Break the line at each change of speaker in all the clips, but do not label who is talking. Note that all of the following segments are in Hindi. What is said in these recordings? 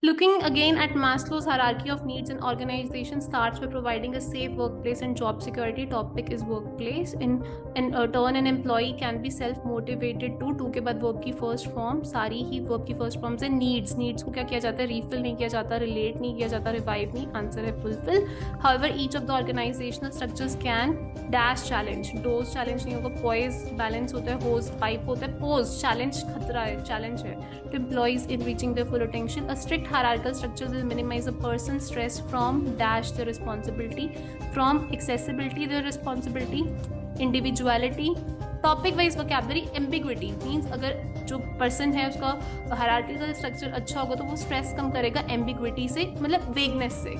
Looking again at Maslow's hierarchy of needs, an organization starts by providing a safe workplace and job security. Topic is workplace. In turn, an employee can be self-motivated too. Two के बाद वर्क की फर्स्ट फॉर्म, सारी ही वर्क की फर्स्ट फॉर्म से नीड्स को क्या किया जाता है, रीफिल नहीं किया जाता, रिलेट नहीं किया जाता, रिवाइव नहीं, आंसर है fulfil. However, each of the organizational structures can dash challenge. Dose challenge नहीं होगा, पॉइज बैलेंस होता है, होस्ट पाइप होता है, पोज चैलेंज खतरा है, चैलेंज है. To employees in reaching their full potential, a strict hierarchical structure will minimize a person's stress from dash their responsibility, from accessibility their responsibility, individuality. Topic wise vocabulary. Ambiguity means अगर जो पर्सन है उसका हायरार्किकल स्ट्रक्चर अच्छा होगा तो वो स्ट्रेस कम करेगा एम्बिग्विटी से, मतलब वेगनेस से.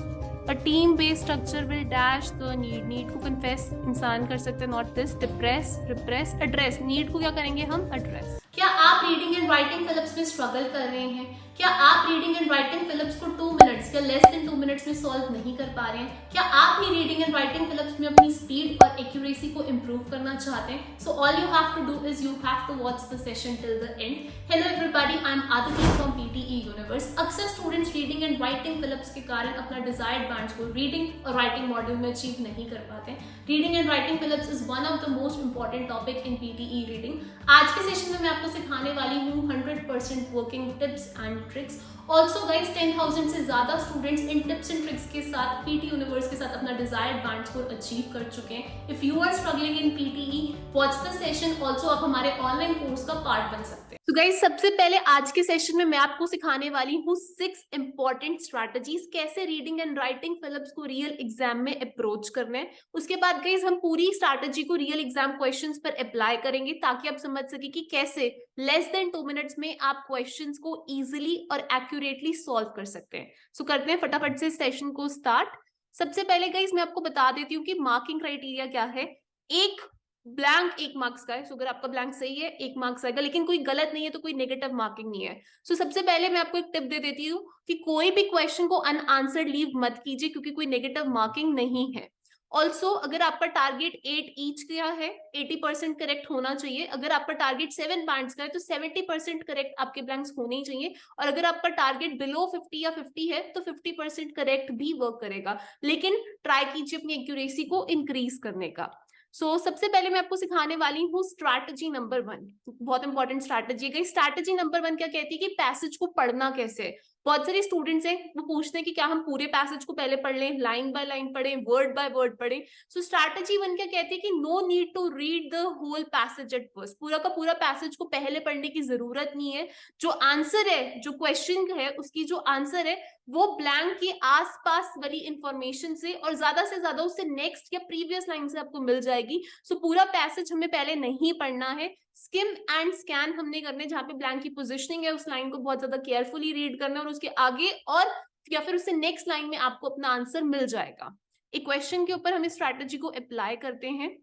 A team based structure will dash the need को कन्फेस इंसान कर सकते हैं, not this. Depress, repress, address. Need को क्या करेंगे हम, एड्रेस. क्या आप रीडिंग एंड राइटिंग फिलिप्स में स्ट्रगल कर रहे हैं? क्या आप रीडिंग एंड राइटिंग फिलिप्स को 2 मिनट्स या लेस देन 2 मिनट्स में सॉल्व नहीं कर पा रहे हैं? क्या आप भी रीडिंग एंड राइटिंग फिलिप्स में अपनी स्पीड और एक्यूरेसी को इंप्रूव करना चाहते हैं? So all you have to do is you have to watch the session till the end. Hello everybody, I am Aditi from PTE universe. अक्सर students reading and writing fill ups के कारण अपना डिजायर्ड बैंड्स को रीडिंग और राइटिंग मॉड्यूल में अचीव नहीं कर पाते. Reading and writing fill ups is one of the most important topic in PTE reading. आज के सेशन में मैं आपको सिखाने वाली हूँ 100% working tips and tricks. Also guys 10,000 से ज्यादा students in tips and tricks के साथ पीटी यूनिवर्स के साथ अपना डिजायर्ड बैंड स्कोर अचीव कर चुके हैं. If you are struggling in PTE, watch the session. Also आप हमारे ऑनलाइन कोर्स का पार्ट बन सकते हैं. तो गाइज सबसे पहले आज के सेशन में मैं आपको सिखाने वाली हूँ 6 इंपॉर्टेंट स्ट्रैटेजीज, कैसे रीडिंग एंड राइटिंग फिलिप्स को रियल एग्जाम में अप्रोच करना है. उसके बाद गाइज हम पूरी स्ट्रैटेजी को रियल एग्जाम क्वेश्चंस पर अप्लाई करेंगे ताकि आप समझ सके कि कैसे लेस देन 2 मिनट्स में आप क्वेश्चंस को इजीली और एक्यूरेटली सॉल्व कर सकते हैं. सो करते हैं फटाफट से सेशन को स्टार्ट. सबसे पहले गाइस मैं आपको बता देती हूँ कि मार्किंग क्राइटेरिया क्या है. एक ब्लैंक 1 मार्क्स का है. सो अगर आपका ब्लैंक सही है 1 मार्क्स आएगा, लेकिन कोई गलत नहीं है तो कोई नेगेटिव मार्किंग नहीं है. सो सबसे पहले मैं आपको एक टिप दे देती हूँ कि कोई भी क्वेश्चन को अनआंसर्ड लीव मत कीजिए, क्योंकि कोई नेगेटिव मार्किंग नहीं है. ऑल्सो अगर आपका टारगेट 8 ईच का है, 80% करेक्ट होना चाहिए. अगर आपका टारगेट 7 बैंड्स का है तो 70% करेक्ट आपके ब्लैंक्स होने ही चाहिए. और अगर आपका टारगेट बिलो 50 या 50 है तो 50% करेक्ट भी वर्क करेगा, लेकिन ट्राई कीजिए अपनी एक्यूरेसी को इंक्रीज करने का. सबसे पहले मैं आपको सिखाने वाली हूँ स्ट्रैटेजी नंबर 1. बहुत इंपॉर्टेंट स्ट्रैटेजी है. स्ट्रैटेजी नंबर 1 क्या कहती है कि पैसेज को पढ़ना कैसे है. बहुत सारे स्टूडेंट्स हैं वो पूछते हैं कि क्या हम पूरे पैसेज को पहले पढ़ लें, लाइन बाय लाइन पढ़ें, वर्ड बाय वर्ड पढ़ें. सो स्ट्रैटेजी 1 क्या कहती है कि no need to read the whole passage at first. पूरा का पूरा पैसेज को पहले पढ़ने की जरूरत नहीं है. जो आंसर है, जो क्वेश्चन है, उसकी जो आंसर है वो ब्लैंक के आसपास वाली इंफॉर्मेशन से और ज्यादा से ज्यादा उससे नेक्स्ट या प्रीवियस लाइन से आपको मिल जाएगी. सो पूरा पैसेज हमें पहले नहीं पढ़ना है. स्किम एंड स्कैन हमने करने, जहां पे ब्लैंक की पोजीशनिंग है उस लाइन को बहुत ज्यादा केयरफुली रीड करना है और उसके आगे और या फिर उससे नेक्स्ट लाइन में आपको अपना आंसर मिल जाएगा. एक क्वेश्चन के ऊपर हम इस स्ट्रैटेजी को अप्लाई करते हैं.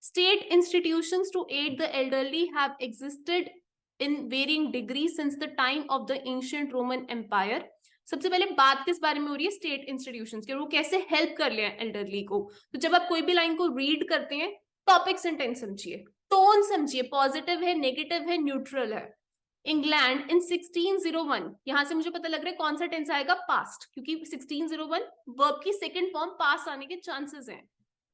State institutions to aid the elderly have existed in varying degrees since the time of the ancient Roman Empire. सबसे पहले बात किस बारे में हो रही है, स्टेट इंस्टीट्यूशंस की, और वो कैसे हेल्प कर ले एल्डरली को. तो जब आप कोई भी लाइन को रीड करते हैं, टॉपिक सेंटेंस समझिए, टोन समझिए, पॉजिटिव है, नेगेटिव है, न्यूट्रल है. इंग्लैंड इन 1601, यहां से मुझे पता लग रहा है कौन सा टेंस आएगा, पास्ट, क्योंकि 1601 वर्ब की सेकंड फॉर्म पास्ट आने के चांसेस हैं.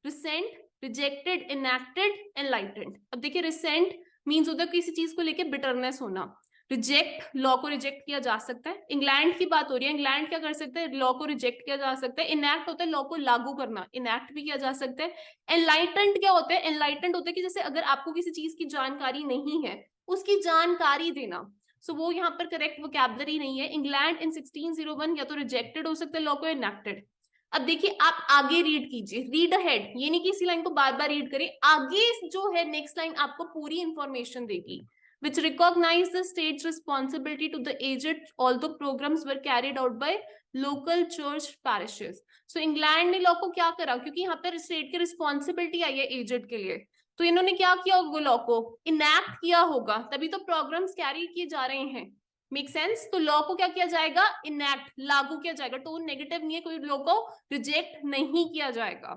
Recent, rejected, enacted, enlightened. अब देखिए रिसेंट मीन्स होता है किसी चीज को लेके बिटरनेस होना. रिजेक्ट, लॉ को रिजेक्ट किया जा सकता है. इंग्लैंड की बात हो रही है, इंग्लैंड क्या कर सकता है, लॉ को रिजेक्ट किया जा सकता है. इनएक्ट होता है लॉ को लागू करना, इनएक्ट भी किया जा सकता है. एनलाइटेंड क्या होता है, एनलाइटेंड होता है कि जैसे अगर आपको किसी चीज की जानकारी नहीं है उसकी जानकारी देना. सो वो यहाँ पर करेक्ट वोकैबुलरी नहीं है. इंग्लैंड इन 1601 या तो रिजेक्टेड हो सकता है लॉ को, इनएक्टेड. अब देखिए आप आगे रीड कीजिए, रीड अहेड, ये नहीं कि इसी लाइन को बार बार रीड करें, आगे जो है नेक्स्ट लाइन आपको पूरी इंफॉर्मेशन देगी. which recognize the state's responsibility to the aged, although programs were carried out by local church parishes. So England ने लॉ को क्या करा, क्योंकि यहाँ पर स्टेट की रिस्पॉन्सिबिलिटी आई है एजेड के लिए, तो इन्होंने क्या किया होगा, लॉ को इनैक्ट किया होगा, तभी तो प्रोग्राम्स कैरी किए जा रहे हैं. Make sense. तो लॉ को क्या किया जाएगा, इनैक्ट, लागू किया जाएगा. टोन नेगेटिव नहीं है, कोई लॉ को रिजेक्ट नहीं किया जाएगा.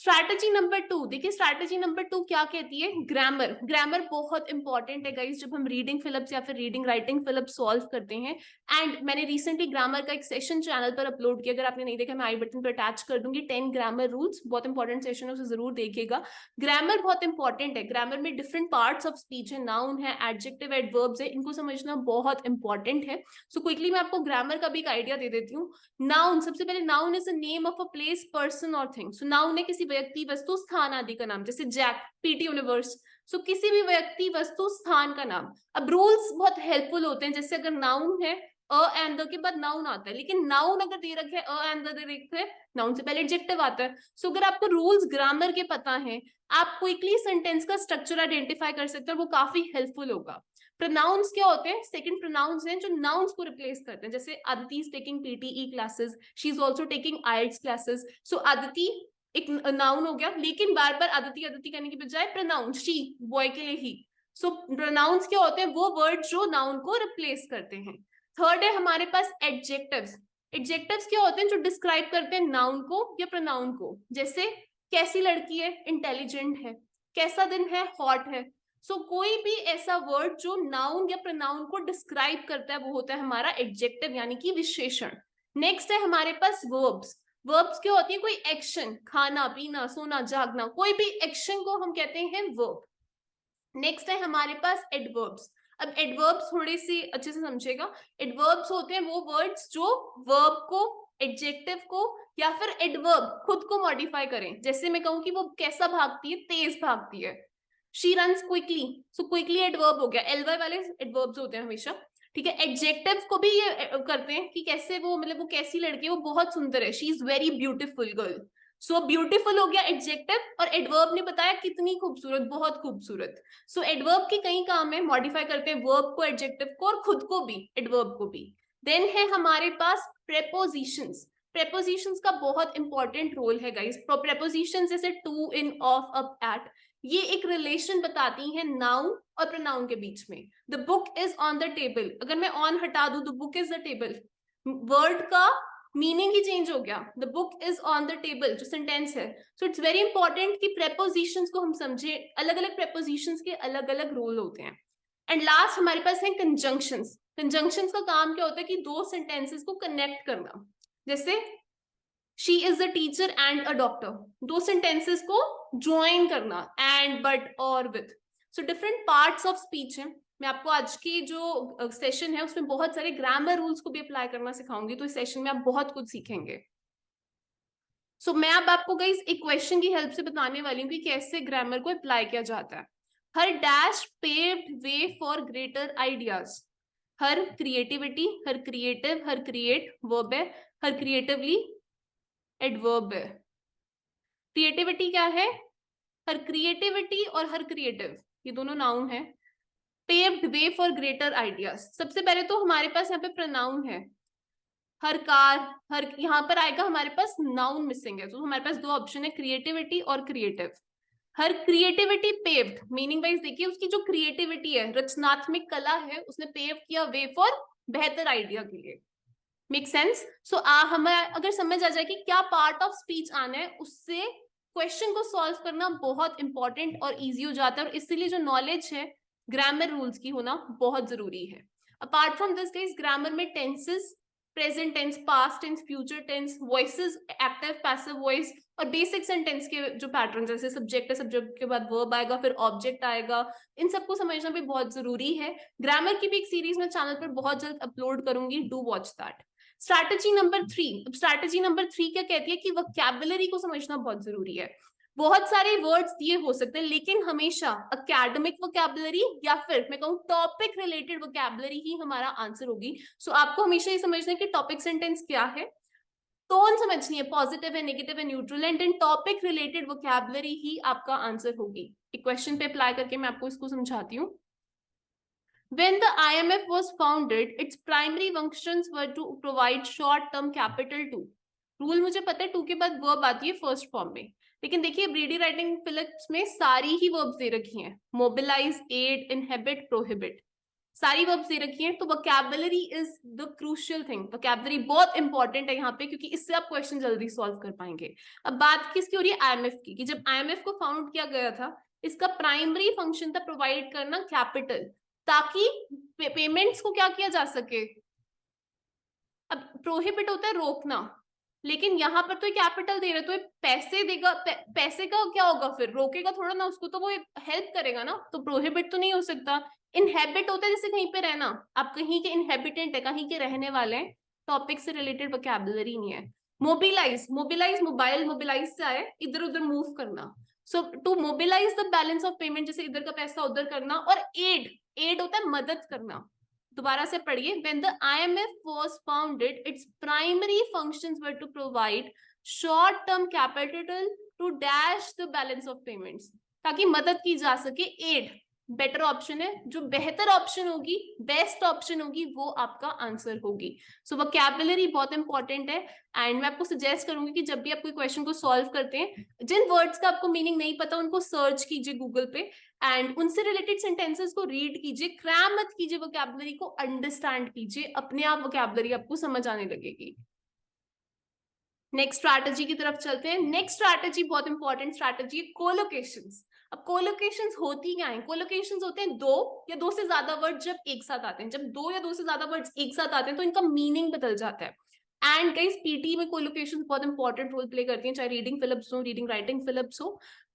स्ट्रैटेजी नंबर 2, देखिए स्ट्रैटेजी नंबर 2 क्या कहती है, ग्रामर। ग्रामर बहुत इंपॉर्टेंट है गाइस जब हम रीडिंग फिलिप्स या फिर रीडिंग राइटिंग फिलिप्स सॉल्व करते हैं। एंड मैंने रिसेंटली ग्रामर का एक सेशन चैनल पर अपलोड किया, अगर आपने नहीं देखा मैं आई बटन पर अटैच कर दूंगी। 10 ग्रामर रूल्स, बहुत इंपॉर्टेंट सेशन है, उसे जरूर देखिएगा। ग्रामर बहुत इंपॉर्टेंट है, ग्रामर में डिफरेंट पार्ट्स ऑफ स्पीच है, नाउन है, एडजेक्टिव, एडवर्ब्स है, इनको समझना बहुत इंपॉर्टेंट है। सो क्विकली मैं आपको ग्रामर का भी एक आइडिया दे देती हूँ। नाउन, सबसे पहले noun is a name of a place, person और थिंग। सो नाउन है किसी व्यक्ति, वस्तु, स्थान आदि का नाम, जैसे जैक, पीटी यूनिवर्स। सो किसी भी व्यक्ति, वस्तु, स्थान का नाम। अब रूल्स बहुत हेल्पफुल होते हैं, जैसे अगर नाउन है अ एंड द के बाद नाउन आता है, लेकिन नाउन अगर दे रखे है अ एंड द दे रखे है, नाउन से पहले एडजेक्टिव आता है। सो अगर आपको रूल्स ग्रामर के पता है, आप क्विकली सेंटेंस का स्ट्रक्चर आइडेंटिफाई कर सकते हैं, और वो काफी हेल्पफुल होगा। प्रोनाउंस क्या होते हैं, सेकंड प्रोनाउंस हैं जो नाउन्स को रिप्लेस करते हैं, जैसे Aditi is taking PTE classes, she is also taking IELTS classes. So Aditi एक नाउन हो गया, लेकिन बार बार अदिति अदिति कहने की बजाय प्रोनाउन शी, बॉय के लिए ही। सो प्रोनाउंस क्या होते हैं, वो वर्ड जो नाउन को रिप्लेस करते हैं। थर्ड है हमारे पास एडजेक्टिव्स। एडजेक्टिव्स क्या होते हैं, जो डिस्क्राइब करते हैं नाउन को या प्रोनाउन को, जैसे कैसी लड़की है, इंटेलिजेंट है, कैसा दिन है, हॉट है। सो कोई भी ऐसा वर्ड जो नाउन या प्रोनाउन को डिस्क्राइब करता है, वो होता है हमारा एडजेक्टिव, यानी कि विशेषण। नेक्स्ट है हमारे पास वर्ब्स। वर्ब्स क्या होती है, कोई एक्शन, खाना, पीना, सोना, जागना, कोई भी एक्शन को हम कहते हैं वर्ब। नेक्स्ट है हमारे पास एडवर्ब्स। अब एडवर्ब्स थोड़े से अच्छे से समझेगा। एडवर्ब्स होते हैं वो वर्ड्स जो वर्ब को, एडजेक्टिव को या फिर एडवर्ब खुद को मॉडिफाई करें। जैसे मैं कहूं कि वो कैसा भागती है, तेज भागती है, she runs quickly. So quickly adverb हो गया, एलवाई वाले एडवर्ब्स होते हैं हमेशा। ठीक है, एडजेक्टिव को भी ये करते हैं कि कैसे वो, मतलब वो कैसी लड़की है, वो बहुत सुंदर है, she is very beautiful girl. So beautiful हो गया एडजेक्टिव, और एडवर्ब ने बताया कितनी खूबसूरत, बहुत खूबसूरत। सो एडवर्ब के कई काम है, मॉडिफाई करते हैं वर्ब को, एडजेक्टिव को, और खुद को भी, एडवर्ब को भी। देन है हमारे पास प्रेपोजिशंस। प्रेपोजिशंस का बहुत इंपॉर्टेंट रोल है गाइस। प्रेपोजिशंस जैसे to, in, of, up, at, ये एक रिलेशन बताती है नाउन और प्रोनाउन के बीच में। The book is on the table, अगर मैं ऑन हटा दूं, the book is the table, word का मीनिंग ही चेंज हो गया। The book is on the table जो सेंटेंस है। सो इट्स वेरी इंपॉर्टेंट कि प्रेपोजिशंस को हम समझे, अलग अलग प्रेपोजिशंस के अलग अलग रोल होते हैं। एंड लास्ट हमारे पास है कंजंक्शंस। कंजंक्शंस का काम क्या होता है कि दो सेंटेंसेस को कनेक्ट करना, जैसे she is a teacher and a doctor, दो सेंटेंसेस को ज्वाइन करना, एंड, बट, और, with. So different parts of speech है। मैं आपको आज की जो सेशन है उसमें बहुत सारे ग्रामर रूल्स को भी अप्लाई करना सिखाऊंगी, तो इस सेशन में आप बहुत कुछ सीखेंगे। सो मैं अब आपको गाइस एक क्वेश्चन की हेल्प से बताने वाली हूँ कि कैसे ग्रामर को अप्लाई किया जाता है। Her dash paved way for greater ideas. Her creativity, her creative, her create verb है, हर क्रिएटिवली एडवर्ब है। क्रिएटिविटी क्या है, हर क्रिएटिविटी और हर क्रिएटिव, ये दोनों नाउन है। Paved way for greater ideas, सबसे पहले तो हमारे पास यहाँ पे प्रोनाउन है, हर कार, हर, यहाँ पर आएगा हमारे पास नाउन मिसिंग है, तो हमारे पास दो ऑप्शन है, क्रिएटिविटी और क्रिएटिव। हर क्रिएटिविटी पेव्ड, मीनिंग वाइज देखिए उसकी जो क्रिएटिविटी है, रचनात्मक कला है, उसने पेव किया वे फॉर बेहतर आइडिया के लिए। Make sense? सो हमें अगर समझ आ जाए कि क्या पार्ट ऑफ स्पीच आना है, उससे क्वेश्चन को सॉल्व करना बहुत इंपॉर्टेंट और इजी हो जाता है, और इसीलिए जो नॉलेज है ग्रामर रूल्स की होना बहुत जरूरी है। Apart from this guys, grammar में tenses, present tense, past tense, future tense, voices, active, passive voice, और बेसिक सेंटेंस के जो पैटर्न, जैसे सब्जेक्ट है, सब्जेक्ट के बाद वर्ब आएगा, फिर ऑब्जेक्ट आएगा, इन सबको समझना भी बहुत जरूरी है। ग्रामर की भी एक सीरीज मैं चैनल पर बहुत जल्द अपलोड करूंगी, do watch that. Strategy number 3, अब स्ट्रैटेजी नंबर 3 क्या कहती है कि वोकैबुलरी को समझना बहुत जरूरी है। बहुत सारे वर्ड्स दिए हो सकते हैं, लेकिन हमेशा एकेडमिक वोकैबुलरी या फिर मैं कहूँ टॉपिक रिलेटेड वोकैबुलरी ही हमारा आंसर होगी। सो आपको हमेशा ये समझना है कि टॉपिक सेंटेंस क्या है, टोन समझनी है, पॉजिटिव है, नेगेटिव है, न्यूट्रल है, एंड टॉपिक रिलेटेड वोकैबुलरी ही आपका आंसर होगी। एक क्वेश्चन पे अप्लाई करके मैं आपको इसको समझाती हूँ। When the IMF was founded, its primary functions were to provide short-term capital to. Rule मुझे पता है, टू के बाद वर्ब आती है फर्स्ट फॉर्म में, लेकिन देखिए रीडिंग राइटिंग फिलिप्स में सारी ही वर्ब्स दे रखी हैं, मोबिलाइज, एड, इनहेबिट, प्रोहिबिट। सारी वर्ब्स दे रखी हैं, तो vocabulary is the crucial thing. Vocabulary बहुत इंपॉर्टेंट है यहाँ पे, क्योंकि इससे आप क्वेश्चन जल्दी सॉल्व कर पाएंगे। अब बात किसकी हो रही है? आईएमएफ की, कि जब आईएमएफ को फाउंड किया गया था, इसका प्राइमरी फंक्शन था प्रोवाइड करना कैपिटल, ताकि पेमेंट्स को क्या किया जा सके। अब प्रोहिबिट होता है रोकना, लेकिन यहाँ पर तो कैपिटल दे रहे, तो पैसे देगा, पैसे का क्या होगा फिर? रोकेगा थोड़ा ना उसको, तो वो हेल्प करेगा ना, तो प्रोहिबिट तो नहीं हो सकता। इनहेबिट होता है जैसे कहीं पे रहना, आप कहीं के इनहेबिटेंट है, कहीं के रहने वाले हैं, टॉपिक से रिलेटेड वोकैबुलरी नहीं है। मोबिलाइज, मोबिलाइज मोबाइल मोबिलाइज से आए, इधर उधर मूव करना। So to mobilise the balance of payment, जैसे इधर का पैसा उधर करना। और एड, एड होता है मदद करना। दोबारा से पढ़िए, when the IMF was founded, its primary functions were to provide short-term capital to dash the balance of payments, ताकि मदद की जा सके। एड बेटर ऑप्शन है, जो बेहतर ऑप्शन होगी, बेस्ट ऑप्शन होगी, वो आपका आंसर होगी। सो वोकैबुलरी बहुत इंपॉर्टेंट है। एंड मैं आपको सजेस्ट करूंगी कि जब भी आप कोई क्वेश्चन को सॉल्व करते हैं, जिन वर्ड्स का आपको मीनिंग नहीं पता, उनको सर्च कीजिए गूगल पे, एंड उनसे रिलेटेड सेंटेंसेस को रीड कीजिए। क्रैम मत कीजिए, वोकैबुलरी को अंडरस्टैंड कीजिए, अपने आप वोकैबुलरी आपको समझ आने लगेगी। नेक्स्ट स्ट्रैटेजी की तरफ चलते हैं। नेक्स्ट स्ट्रैटेजी बहुत इंपॉर्टेंट स्ट्रैटेजी है, कोलोकेशंस। अब कोलोकेशंस होती क्या है? कोलोकेशंस होते हैं दो या दो से ज्यादा वर्ड जब एक साथ आते हैं। जब दो या दो से ज्यादा वर्ड्स एक साथ आते हैं तो इनका मीनिंग बदल जाता है। एंड गाइस, पीटी में कोलोकेशंस बहुत इंपॉर्टेंट रोल प्ले करती हैं, चाहे रीडिंग फिलिप्स हो, रीडिंग राइटिंग फिलिप्स हो।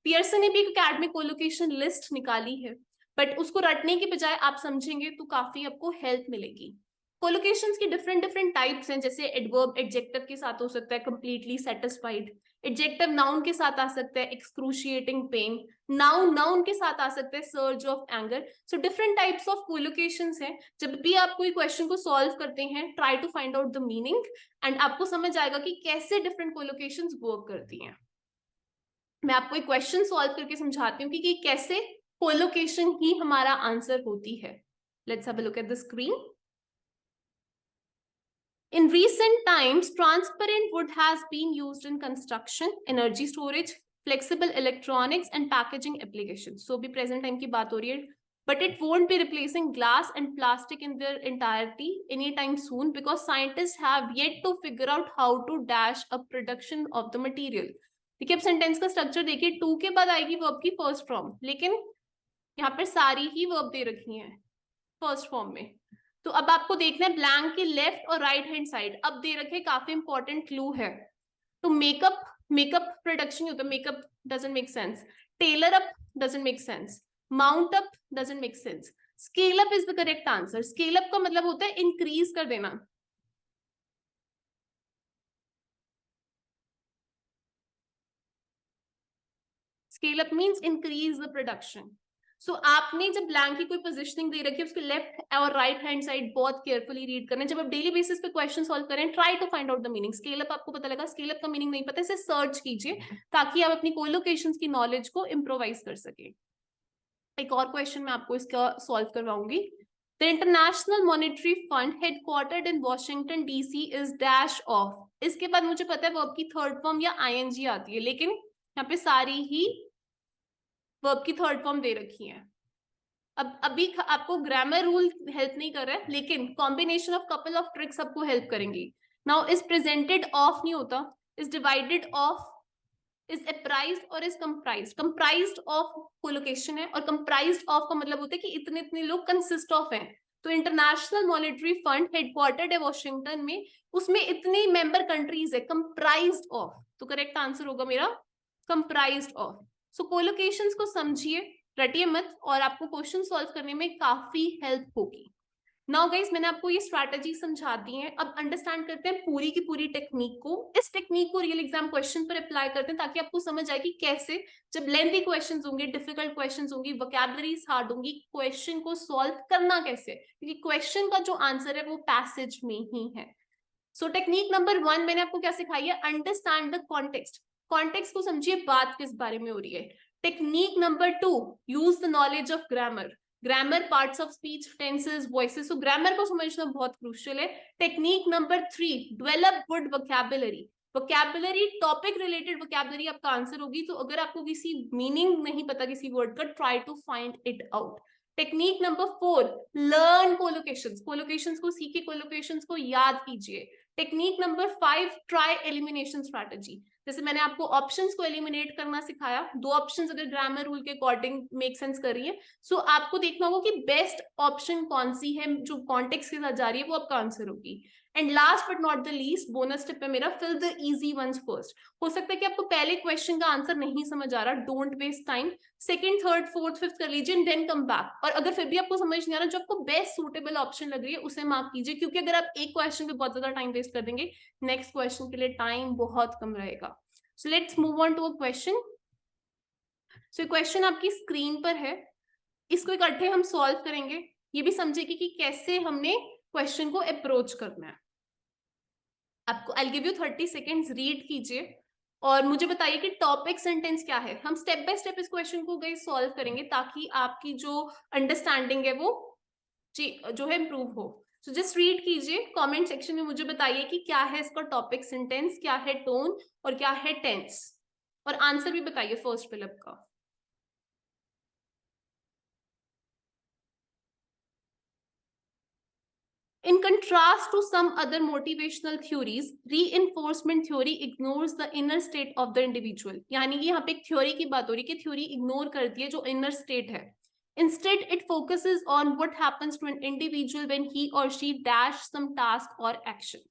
पियर्सन ने भी एक एकेडमिक कोलोकेशन लिस्ट निकाली है, बट उसको रटने की बजाय आप समझेंगे तो काफी आपको हेल्प मिलेगी। कोलोकेशंस की डिफरेंट डिफरेंट टाइप्स हैं, जैसे एडवर्ब एडजेक्टिव के साथ हो सकता है कंप्लीटली सेटिस्फाइड, एडजेक्टिव नाउन के साथ आ सकता है एक्सक्रूशिएटिंग पेन, नाउन नाउन के साथ आ सकता है surge of anger. So different types of collocations हैं। जब भी आप कोई क्वेश्चन को सॉल्व करते हैं, try to find out the meaning, and आपको समझ आएगा कि कैसे डिफरेंट कोलोकेशंस वर्क करती हैं। मैं आपको एक क्वेश्चन सॉल्व करके समझाती हूँ कि कैसे कोलोकेशन ही हमारा आंसर होती है। Let's have a look at the screen. In recent times, transparent wood has been used in construction, energy storage, flexible electronics, and packaging applications. So, भी present time की बात हो रही है, but it won't be replacing glass and plastic in their entirety anytime soon, because scientists have yet to figure out how to dash a production of the material. देखिए, अब सेंटेंस का स्ट्रक्चर देखिए, टू के बाद आएगी वर्ब की फर्स्ट फॉर्म, लेकिन यहाँ पर सारी ही वर्ब दे रखी हैं फर्स्ट फॉर्म में। तो अब आपको देखना है ब्लैंक की लेफ्ट और राइट हैंड साइड। अब दे रखे काफी इंपॉर्टेंट क्लू है। तो मेकअप, मेकअप प्रोडक्शन होता है, make up doesn't make sense. Tailor up doesn't make sense. Mount up doesn't make sense. Scale up is the correct answer. Scale up का मतलब होता है इंक्रीज कर देना। Scale up means increase the production. So आपने जब ब्लैंक की कोई पोजिशनिंग दे रखी है, उसके लेफ्ट और राइट हैंड साइड बहुत केयरफुली रीड करना है। जब आप डेली बेसिस पे क्वेश्चन सॉल्व करें, try to find out the meaning. Scale up आपको पता लगा, स्केल अप का मीनिंग नहीं पता, इसे सर्च कीजिए ताकि आप अपनी कोलोकेशंस की नॉलेज को इम्प्रोवाइज कर सके। एक और क्वेश्चन मैं आपको इसका सॉल्व करवाऊंगी। The International Monetary Fund headquartered in Washington DC is dash of. इसके बाद मुझे पता है वर्ब की थर्ड फॉर्म या आईएनजी आती है, लेकिन यहाँ पे सारी ही वर्ब की थर्ड फॉर्म दे रखी है। अब अभी आपको ग्रामर रूल हेल्प नहीं कर रहा है, लेकिन combination of couple of tricks आपको हेल्प करेंगी। नाउ इज प्रेजेंटेड ऑफ नहीं होता, is divided of, is apprised और is comprised. Comprised of collocation है, और कंप्राइज्ड ऑफ का मतलब होता है कि इतने इतने लोग कंसिस्ट ऑफ हैं। तो इंटरनेशनल मॉनेटरी फंड हेडक्वार्टर्ड है वॉशिंगटन में, उसमें इतनी मेंबर कंट्रीज है, कंप्राइज्ड ऑफ। तो करेक्ट आंसर होगा मेरा कंप्राइज्ड ऑफ। सो कोलोकेशंस को समझिए, रटिए मत, और आपको क्वेश्चन सॉल्व करने में काफी हेल्प होगी। नाउ गाइस, मैंने आपको ये स्ट्रैटेजी समझा दी है। अब अंडरस्टैंड करते हैं पूरी की पूरी टेक्निक को। इस टेक्निक को रियल एग्जाम क्वेश्चन पर अप्लाई करते हैं, ताकि आपको समझ आए कि कैसे जब लेंथी क्वेश्चंस होंगे, डिफिकल्ट क्वेश्चंस होंगी, वोकैबुलरीज हार्ड होंगी, क्वेश्चन को सॉल्व करना कैसे, क्योंकि क्वेश्चन का जो आंसर है वो पैसेज में ही है। सो टेक्निक नंबर 1 मैंने आपको क्या सिखाई है? Understand the context. कॉन्टेक्स्ट को समझिए, बात किस बारे में हो रही है। Technique number 2, use the knowledge of grammar. Grammar, parts of speech, tenses, voices. So grammar को समझना बहुत क्रूशियल है। Technique number 3, develop good vocabulary. Vocabulary, topic related vocabulary आपका आंसर होगी। तो अगर आपको किसी मीनिंग नहीं पता किसी वर्ड का, try to find it out. Technique number 4, learn collocations, collocations को सीखिए, कोलोकेशंस को याद कीजिए। Technique number 5, try elimination strategy. जैसे मैंने आपको ऑप्शंस को एलिमिनेट करना सिखाया, दो ऑप्शंस अगर ग्रामर रूल के अकॉर्डिंग मेक सेंस कर रही है, सो आपको देखना होगा कि बेस्ट ऑप्शन कौन सी है जो कॉन्टेक्स्ट के साथ जा रही है, वो आपका आंसर होगी। And last but not the least, bonus tip है मेरा, fill the easy ones first. हो सकता है कि आपको पहले क्वेश्चन का आंसर नहीं समझ आ रहा, don't waste time, second, third, fourth, fifth कर लीजिए, देन कम बैक। और अगर फिर भी आपको समझ नहीं आ रहा, जो आपको बेस्ट सूटेबल ऑप्शन लग रही है उसे मार्क कीजिए, क्योंकि अगर आप एक क्वेश्चन पे बहुत ज्यादा टाइम वेस्ट कर देंगे, नेक्स्ट क्वेश्चन के लिए टाइम बहुत कम रहेगा। So let's move on to a question. So question आपकी स्क्रीन पर है, इसको इकट्ठे हम सॉल्व करेंगे, ये भी समझेगी कि कैसे हमने क्वेश्चन को अप्रोच करना है। आपको आई गिव यू 30 सेकेंड्स, रीड कीजिए और मुझे बताइए कि टॉपिक सेंटेंस क्या है। हम स्टेप बाय स्टेप इस क्वेश्चन को गई सॉल्व करेंगे ताकि आपकी जो अंडरस्टैंडिंग है वो जो है इम्प्रूव हो। सो जस्ट रीड कीजिए, कमेंट सेक्शन में मुझे बताइए कि क्या है इसका टॉपिक सेंटेंस, क्या है टोन और क्या है टेंस, और आंसर भी बताइए फर्स्ट फिलअप का। In contrast to some other motivational theories, reinforcement theory ignores the inner state of the individual. यानी कि यहाँ पे एक थ्योरी की बात हो रही है कि थ्योरी इग्नोर करती है जो इनर स्टेट है। Instead, it focuses on what happens to an individual when he or she dash some task or action.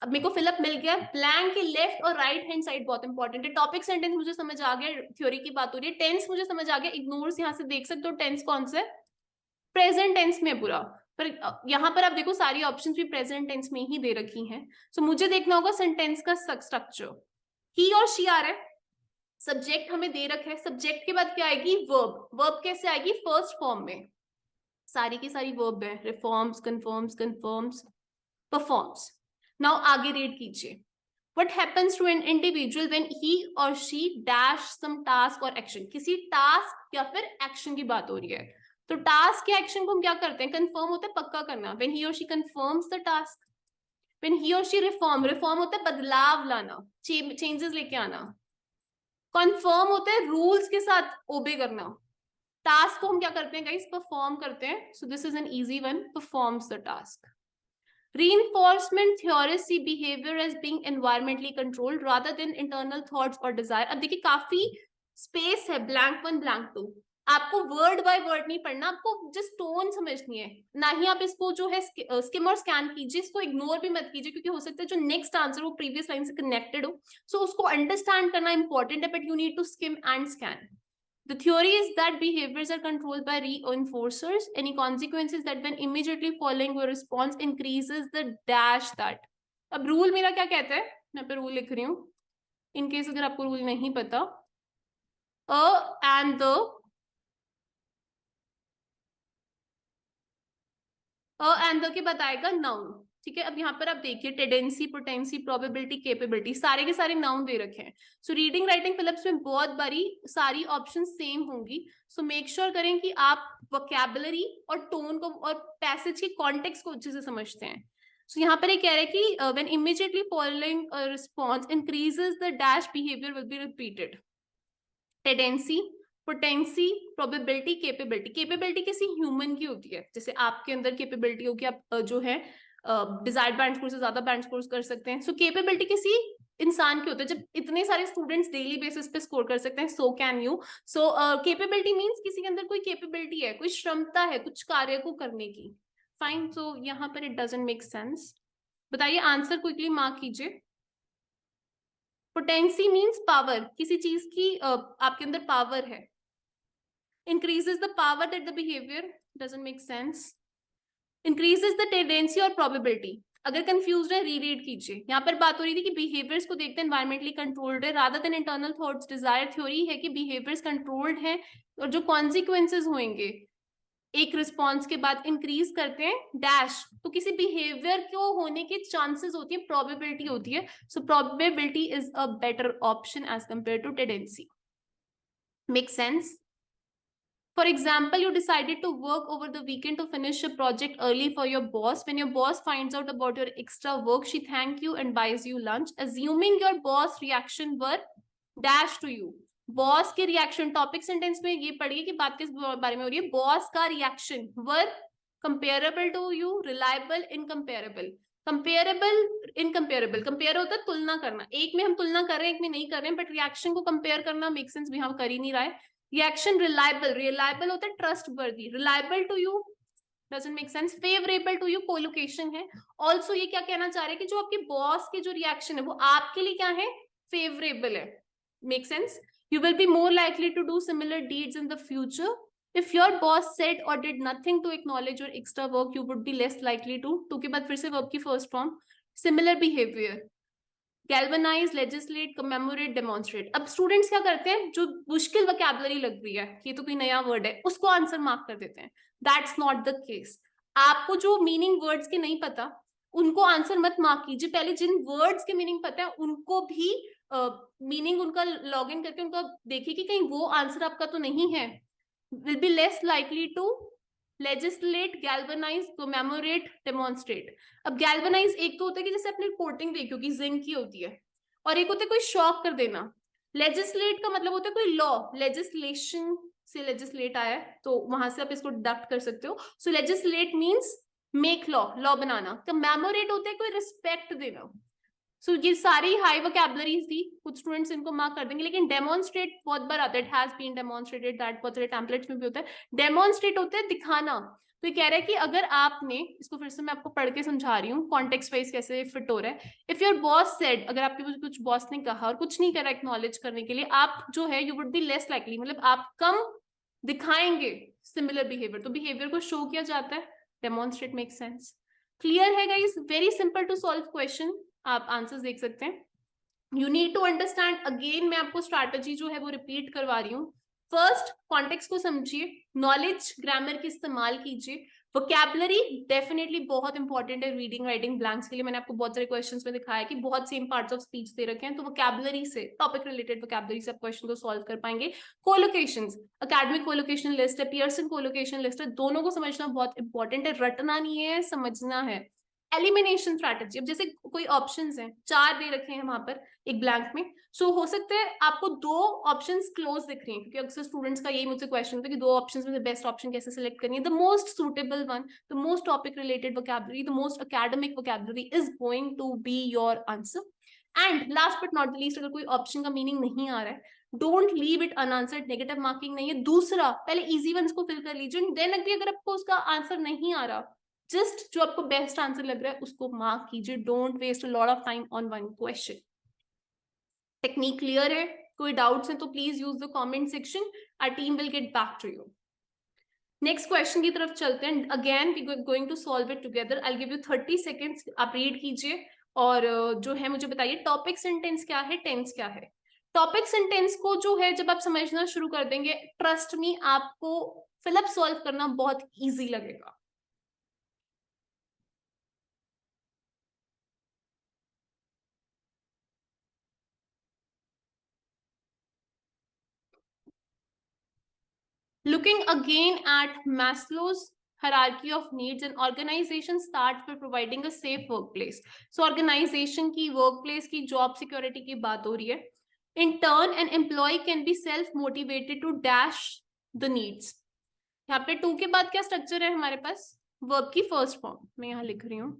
अब मेरे को फिलअप मिल गया, ब्लैंक के लेफ्ट और राइट हैंड साइड बहुत इंपॉर्टेंट है। टॉपिक सेंटेंस मुझे समझ आ गया, थ्योरी की बात हो रही है, टेंस मुझे समझ आ गया, इग्नोर्स यहाँ से देख सकते हो टेंस कौन सा है, प्रेजेंट टेंस में पूरा। पर यहाँ पर आप देखो सारी ऑप्शंस भी प्रेजेंट टेंस में ही दे रखी हैं। सो मुझे देखना होगा सेंटेंस का स्ट्रक्चर। ही और शी आ रहा है, सब्जेक्ट हमें दे रखा है, सब्जेक्ट के बाद क्या आएगी, वर्ब। वर्ब कैसे आएगी, फर्स्ट फॉर्म में, सारी की सारी वर्ब है, रिफॉर्म्स, कन्फर्म्स, परफॉर्म्स। नाउ आगे रीड कीजिए, What happens to an individual when he or she dash some task or action? किसी टास्क या फिर एक्शन की बात हो रही है। तो टास्क या एक्शन को हम क्या करते हैं, कंफर्म होता है पक्का करना, when he or she confirms the task, when he or she reform होता है बदलाव लाना, चेंजेस लेके आना, कंफर्म होता है रूल्स के साथ ओबे करना, टास्क को हम क्या करते हैं गाइस, परफॉर्म करते हैं। So this is an easy one, performs the task. Reinforcement theorists see behavior as being environmentally controlled rather than internal thoughts or desire. अब देखिए काफी स्पेस है, ब्लैंक 1 ब्लैंक 2, आपको वर्ड बाय वर्ड नहीं पढ़ना, आपको जस्ट टोन समझनी है, ना ही आप इसको जो है स्किम और स्कैन कीजिए, इसको इग्नोर भी मत कीजिए, क्योंकि हो सकता है जो नेक्स्ट आंसर वो प्रीवियस लाइन से कनेक्टेड हो। सो उसको अंडरस्टैंड करना इंपॉर्टेंट है, but you need to skim and scan. The theory is that behaviors are controlled by reinforcers. Any consequences that when immediately following your response increases the dash that. अब रूल मेरा क्या कहता है, मैं पे रूल लिख रही हूँ, इनकेस अगर आपको रूल नहीं पता, and the के बताएगा नाउन, ठीक है। अब यहाँ पर आप देखिए टेंडेंसी, पोटेंसी, प्रोबेबिलिटी, कैपेबिलिटी, सारे के सारे नाउन दे रखे हैं। सो रीडिंग राइटिंग फिलिप्स में बहुत बारी सारी ऑप्शन सेम होंगी, सो मेक श्योर करें कि आप वोकैबुलरी और टोन को और पैसेज के कॉन्टेक्स्ट को अच्छे से समझते हैं। सो यहाँ पर ये कह रहे हैं कि when immediately following response increases the dash behaviour will be repeated. Tendency, potency, probability, capability. Capability किसी ह्यूमन की होती है, जैसे आपके अंदर कैपेबिलिटी हो कि आप जो है डिजायर्ड बैंड स्कोर से ज्यादा बैंड स्कोर कर सकते हैं। सो कैपेबिलिटी किसी इंसान की होती है, जब इतने सारे स्टूडेंट्स डेली बेसिस पे स्कोर कर सकते हैं, so can you. So capability means किसी के अंदर कोई कैपेबिलिटी है, कोई क्षमता है कुछ कार्य को करने की। फाइन, सो यहाँ पर इट डजंट मेक सेंस। बताइए आंसर क्विकली मार्क कीजिए। पोटेंसी मींस पावर, किसी चीज की आपके अंदर पावर है। increases the power that the behavior, doesn't make sense. increases the tendency और probability। अगर कंफ्यूज है रीरीड कीजिए, यहाँ पर बात हो रही थी कि बिहेवियर्स को देखते हैं एनवायरमेंटली कंट्रोल्ड है rather than internal thoughts desire. Theory है कि बिहेवियर्स कंट्रोल्ड है और जो कॉन्सिक्वेंसेज होंगे एक रिस्पॉन्स के बाद इंक्रीज करते हैं डैश, तो किसी बिहेवियर को होने के चांसेस होती है, प्रोबेबिलिटी होती है। So probability is a better option as compare to tendency. Make sense? For example, you decided to work over the weekend to finish a project early for your boss. When your boss finds out about your extra work, she thanks you and buys you lunch. Assuming your boss reaction were dash to you. Boss के रिएक्शन, टॉपिक सेंटेंस में ये पढ़िए कि बात किस बारे में हो रही है। बॉस का reaction were comparable to you, reliable, incomparable. Comparable, incomparable, compare होता है तुलना करना, एक में हम तुलना कर रहे हैं एक में नहीं कर रहे हैं, बट रिएक्शन को कंपेयर करना मेक सेंस भी हम कर ही नहीं रहा है। रिएक्शन रिलायबल, रिलायबल होता है trustworthy, reliable to you doesn't make sense, favourable to you collocation है। ऑल्सो ये क्या कहना चाह रहे हैं कि जो आपके बॉस के जो रिएक्शन है वो आपके लिए क्या है, फेवरेबल है। Make sense. You will be more likely to do similar deeds in the future. If your boss said or did nothing to acknowledge your extra work, you would be less likely to. To के बाद फिर से verb की first form. Similar behavior. Galvanize, legislate, commemorate, demonstrate. अब students क्या करते हैं, जो मुश्किल vocabulary लग रही है, ये तो कोई नया word है, उसको answer mark कर देते हैं. That's not the case. आपको जो meaning words के नहीं पता, उनको आंसर मत मार्क कीजिए, पहले जिन वर्ड्स के मीनिंग पता है उनको भी मीनिंग उनका लॉग इन करके उनका देखिए कि कहीं वो आंसर आपका तो नहीं है। Will be less likely to legislate, galvanise, commemorate, demonstrate. अब गैल्वनाइज एक तो होता है कि जैसे अपनी कोटिंग देखी होगी जिंक की होती है, और एक होता है कोई शॉक कर देना। लेजिस्लेट का मतलब होता है कोई लॉ, लेजिस्लेशन से लेजिस्लेट आया है तो वहां से आप इसको डिडक्ट कर सकते हो। So legislate means make law, law बनाना। कमेमोरेट होता है कोई रिस्पेक्ट देना। सो ये सारी हाई वोकैबुलरीज थी, कुछ स्टूडेंट्स इनको मार्क कर देंगे, लेकिन डेमोन्स्ट्रेट बहुत बार आता है, it has been demonstrated that, बहुत सारे टेम्पलेट्स में भी होता है। डेमोन्स्ट्रेट होता है दिखाना। तो ये कह रहा है कि अगर आपने, इसको फिर से मैं आपको पढ़ के समझा रही हूँ कॉन्टेक्स्ट वाइज कैसे फिट हो रहा है। इफ योर बॉस सेड, अगर आपके कुछ बॉस ने कहा और कुछ नहीं करा एक्नॉलेज करने के लिए, आप जो है you would be less likely, मतलब आप कम दिखाएंगे सिमिलर बिहेवियर, तो बिहेवियर को शो किया जाता है, डेमोन्स्ट्रेट मेक सेंस। क्लियर है guys? Very simple to solve question, आप आंसर्स देख सकते हैं। You need to understand, again मैं आपको स्ट्रैटेजी जो है वो रिपीट करवा रही हूँ। फर्स्ट कॉन्टेक्स्ट को समझिए, नॉलेज ग्रामर की इस्तेमाल कीजिए, वोकैबुलरी डेफिनेटली बहुत इंपॉर्टेंट है रीडिंग राइटिंग ब्लैंक्स के लिए। मैंने आपको बहुत सारे क्वेश्चंस में दिखाया कि बहुत सेम पार्ट्स ऑफ स्पीच दे रखे हैं, तो वोकैबुलरी से, टॉपिक रिलेटेड वोकैबुलरी से आप क्वेश्चन को सॉल्व कर पाएंगे। कोलोकेशंस, एकेडमिक कोलोकेशन लिस्ट है, पियर्सन कोलोकेशन लिस्ट है, दोनों को समझना बहुत इंपॉर्टेंट है, रटना नहीं है, समझना है। एलिमिनेशन स्ट्रैटेजी, अब जैसे कोई ऑप्शंस हैं, 4 दे रखे हैं वहां पर एक ब्लैंक में, सो हो सकता है आपको 2 ऑप्शंस क्लोज दिख रही हैं, क्योंकि अक्सर स्टूडेंट्स का यही मुझसे क्वेश्चन होता है कि 2 ऑप्शंस में से बेस्ट ऑप्शन कैसे सिलेक्ट करनी है। The most suitable one, the most topic related vocabulary, the most academic vocabulary is going to be your answer. And last but not the least, अगर कोई ऑप्शन का मीनिंग नहीं आ रहा है, don't leave it unanswered, negative marking नहीं है। दूसरा, पहले इजी वंस को फिल कर लीजिए, देन अगर आपको उसका आंसर नहीं आ रहा, जस्ट जो आपको बेस्ट आंसर लग रहा है उसको मार्क कीजिए। Don't waste a lot of time on one question. Technique clear है? कोई डाउट्स है तो please use the comment section, our team will get back to you. Next question की तरफ चलते हैं। Again we going to solve it together. I give you 30 seconds, आप रीड कीजिए और जो है मुझे बताइए टॉपिक सेंटेंस क्या है, टेंस क्या है। टॉपिक सेंटेंस को जो है जब आप समझना शुरू कर देंगे, ट्रस्ट मी आपको फिलअप सॉल्व करना बहुत ईजी लगेगा। Looking again at Maslow's hierarchy of needs, an organization starts by providing a safe workplace. So organization की, workplace की, job security की बात हो रही है. In turn, an employee can be self-motivated to dash the needs. यहाँ पे टू के बाद क्या स्ट्रक्चर है हमारे पास? वर्ब की फर्स्ट फॉर्म मैं यहाँ लिख रही हूँ,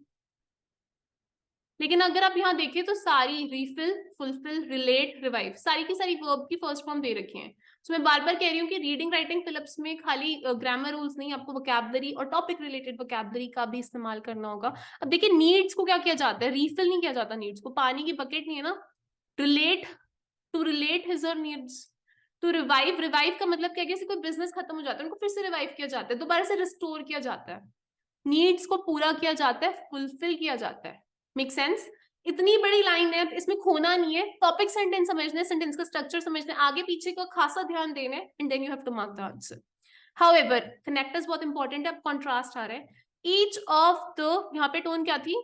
लेकिन अगर आप यहाँ देखिए तो सारी रिफिल, फुलफिल, रिलेट, रिवाइव, सारी की सारी वर्ब की फर्स्ट फॉर्म दे रखी है। तो मैं बार बार कह रही हूँ कि रीडिंग राइटिंग फिलिप्स में खाली ग्रामर रूल्स नहीं, आपको वोकैबुलरी और टॉपिक रिलेटेड वोकैबुलरी का भी इस्तेमाल करना होगा। अब देखिए नीड्स को क्या किया जाता है, रिफिल नहीं किया जाता नीड्स को, पानी की बकेट नहीं है ना। रिलेट, टू रिलेट हिज और नीड्स। टू रिवाइव, रिवाइव का मतलब क्या है, कोई बिजनेस खत्म हो जाता है उनको फिर से रिवाइव किया जाता है, दोबारा से रिस्टोर किया जाता है। नीड्स को पूरा किया जाता है, फुलफिल किया जाता है। Make sense? इतनी बड़ी लाइन है, इसमें खोना नहीं है, टॉपिक सेंटेंस समझने, सेंटेंस का स्ट्रक्चर समझने, आगे पीछे का खासा ध्यान देना है, and then you have to mark the answer. However connectors बहुत इंपॉर्टेंट है, अब कॉन्ट्रास्ट आ रहा है। ईच ऑफ द, यहाँ पे टोन क्या थी,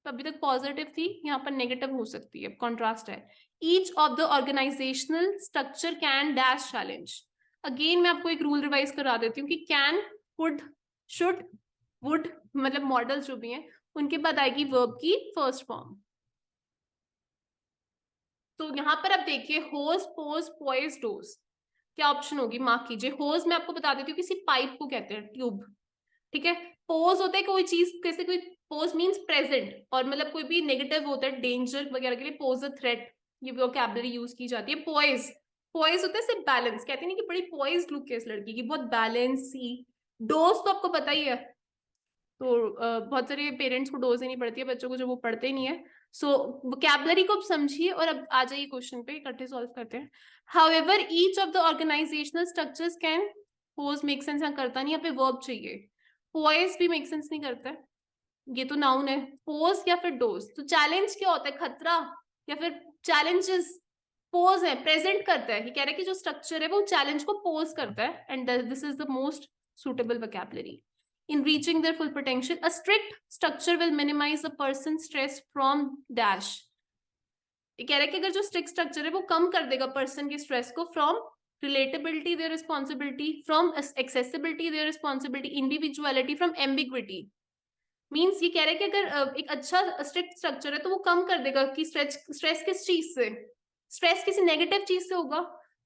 तो अभी तक पॉजिटिव थी, यहाँ पर नेगेटिव हो सकती है, कॉन्ट्रास्ट है। Each of the organisational structure can dash challenge. Again मैं आपको एक रूल रिवाइज करा देती हूँ कि कैन, कुड, शुड, वुड, मतलब मॉडल्स जो भी हैं उनके बाद आएगी वर्ब की फर्स्ट फॉर्म। तो यहाँ पर आप देखिए होज, पोज, पोइज, डोज, क्या ऑप्शन होगी, मार्क कीजिए। होज मैं आपको बता देती हूँ, किसी पाइप को कहते हैं, ट्यूब, ठीक है। पोज होता है कोई चीज, कैसे कोई, पोज मीन्स प्रेजेंट, और मतलब कोई भी नेगेटिव होता है डेंजर वगैरह के लिए पोज अ थ्रेट, ये वोकैबुलरी यूज की जाती है। पोइज, पोइज होता है सिर्फ बैलेंस, कहते हैं ना कि बड़ी पोइज लुक है इस लड़की की, बहुत बैलेंस सी। डोज तो आपको पता ही है, तो बहुत सारे पेरेंट्स को डोज देनी पड़ती है बच्चों को जो वो पढ़ते ही नहीं है। सो वोकैबुलरी को अब समझिए और अब आ जाइए क्वेश्चन पे, इकट्ठे सॉल्व करते हैं। However each of the organisational structures can, pose make sense यहाँ करता नहीं, यहाँ पे वर्ब चाहिए। पोइज भी मेक सेंस नहीं करता है, ये तो नाउन है। पोज या फिर डोज, तो चैलेंज क्या होता है, खतरा या फिर चैलेंजेस, पोज है, प्रेजेंट करता है। ये कह रहा है कि जो स्ट्रक्चर है वो चैलेंज को पोज करता है, and this is the most suitable vocabulary. In reaching their full potential, a strict structure will minimize a person's stress from dash. ये कह रहा है कि अगर जो स्ट्रिक्ट स्ट्रक्चर है वो कम कर देगा पर्सन के स्ट्रेस को, from relatability their responsibility, from accessibility their responsibility, individuality, from ambiguity. Means ये कह रहा है कि अगर एक अच्छा स्ट्रिक्ट स्ट्रक्चर है तो वो कम कर देगा कि स्ट्रेस किस चीज से, स्ट्रेस किसी नेगेटिव चीज से होगा।